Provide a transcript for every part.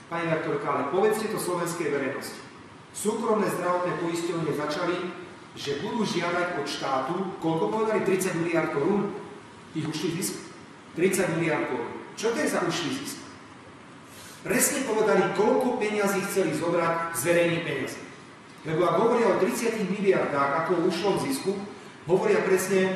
Pani redaktorka, ale povedzte to slovenskej verejnosti. Súkromné zdravotné poisťovne začali, že budú žiadať od štátu, koľko povedali, 30 miliard korún, ich ušli zisk? 30 miliard korún. Čo to je za ušli zisk? Presne povedali, koľko peňazí chceli zobrať z verejných peňazí. Lebo ak hovoria o 30 miliardách, ako ušlo v zisku, hovoria presne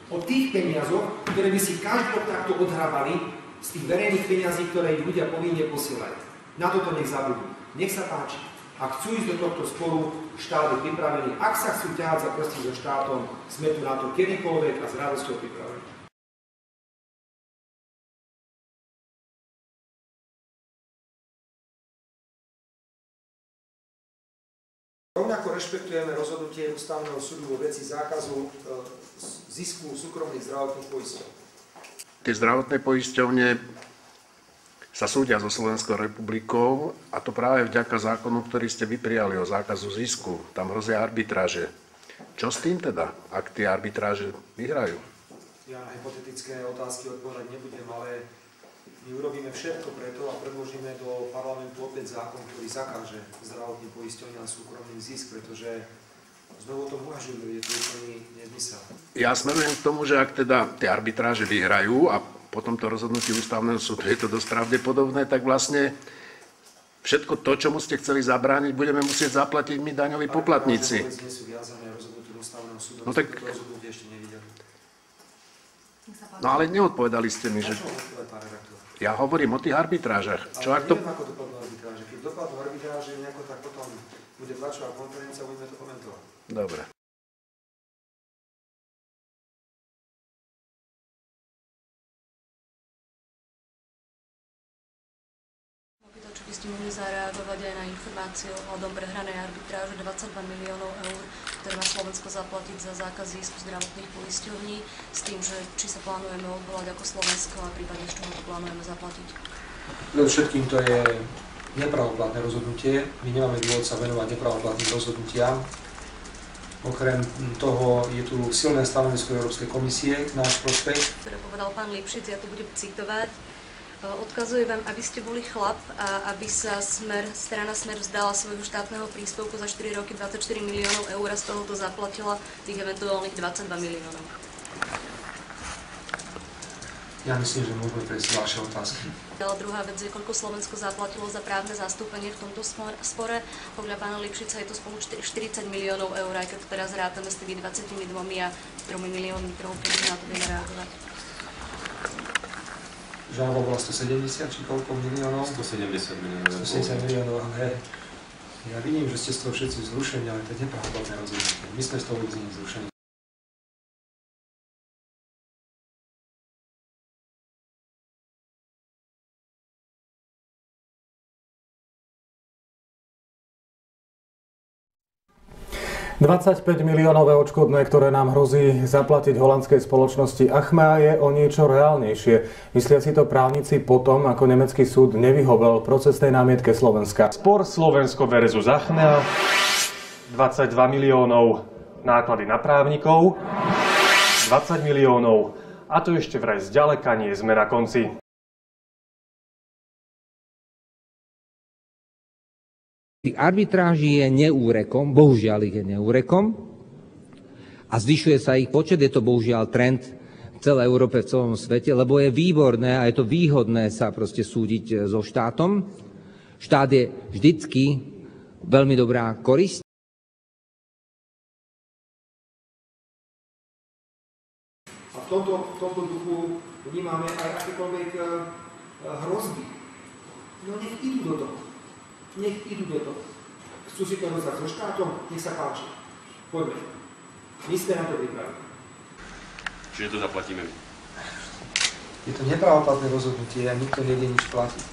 o tých peniazoch, ktoré by si každý rok takto odhrabali z tých verejných peňazí, ktoré ich ľudia povinne posielajú. Na toto nech zabudnú. Nech sa páči. Ak chcú ísť do tohto sporu, štát je pripravený. Ak sa chcú ťahať za prsty so štátom, sme tu na to kedykoľvek a s radosťou pripravení. Rovnako rešpektujeme rozhodnutie Ústavného súdu vo veci zákazu zisku súkromných zdravotných poisťovní. Tie zdravotné poisťovne sa súdia so Slovenskou republikou a to práve vďaka zákonu, ktorý ste vy prijali o zákazu zisku. Tam hrozia arbitráže. Čo s tým teda, ak tie arbitráže vyhrajú? Ja na hypotetické otázky odpovedať nebudem, ale my urobíme všetko preto a predložíme do parlamentu opäť zákon, ktorý zakáže zdravotným poisťovňam súkromný zisk, pretože znovu to uvažujú, je to úplný nezmysel. Ja smerujem k tomu, že ak teda tie arbitráže vyhrajú a po tomto rozhodnutí Ústavného súdu je to dosť pravdepodobné, tak vlastne všetko to, čomu ste chceli zabrániť, budeme musieť zaplatiť my daňoví poplatníci. Nie sú viazané rozhodnutiu Ústavného súdu, no tak... rozhodnutie ešte nevideli. No ale neodpovedali ste mi, že... Ja hovorím o tých arbitrážach. Čo ak to... neviem, ako dopadnú arbitráže. Keď dopadnú arbitráže, nejako tak potom bude tlačová konferencia a budeme to komentovať. Dobre. Či by ste mohli zareagovať aj na informáciu ohľadom prehranej arbitráže 22 miliónov eur, ktoré má Slovensko zaplatiť za zákaz zisku zdravotných poisťovní, s tým, že či sa plánujeme odvolať ako Slovensko a prípadne z čoho to plánujeme zaplatiť. Všetkým to je nepravoplatné rozhodnutie. My nemáme dôvod sa venovať nepravoplatným rozhodnutiam. Okrem toho je tu silné stanovisko Európskej komisie k náš prospech. Ktoré povedal pán Lipšic, ja to budem citovať. Odkazujem vám, aby ste boli chlap a aby sa strana Smer vzdala svojho štátneho príspevku za 4 roky 24 miliónov eur a z toho to zaplatila tých eventuálnych 22 miliónov. Ja myslím, že môžeme prejsť ďalšie otázky. Ale druhá vec je, koľko Slovensko zaplatilo za právne zastúpenie v tomto spore. Podľa pána Lipšica je to spolu 40 miliónov eur, aj keď teraz rátame s tými 22 a 3 miliónmi trhov, keď na to vieme reagovať. Žaloba bola 170 či koľko miliónov? 170 miliónov. 170 miliónov, ale ja vidím, že ste z toho všetci vzrušení, ale to je nepravoplatné rozhodnutie. My sme z toho vôbec vzrušení. $25 miliónové odškodné, ktoré nám hrozí zaplatiť holandskej spoločnosti Achmea, je o niečo reálnejšie. Myslia si to právnici potom, ako nemecký súd nevyhovel procesnej námietke Slovenska. Spor Slovensko versus Achmea, 22 miliónov náklady na právnikov, 20 miliónov a to ešte vraj zďaleka nie sme na konci. Arbitráži je neúrekom, bohužiaľ ich je neúrekom a zvyšuje sa ich počet, je to bohužiaľ trend v celej Európe, v celom svete, lebo je výborné a je to výhodné sa proste súdiť so štátom. Štát je vždycky veľmi dobrá korisť. A v tomto duchu vnímame aj akékoľvek hrozby. No nech idú do toho. Nech idú do toho. Chcú si to rozdať so štátom, nech sa páči. Poďme. My sme na to pripravení. Čiže to zaplatíme my. Je to nepravoplatné rozhodnutie a nikto nevie nič platiť.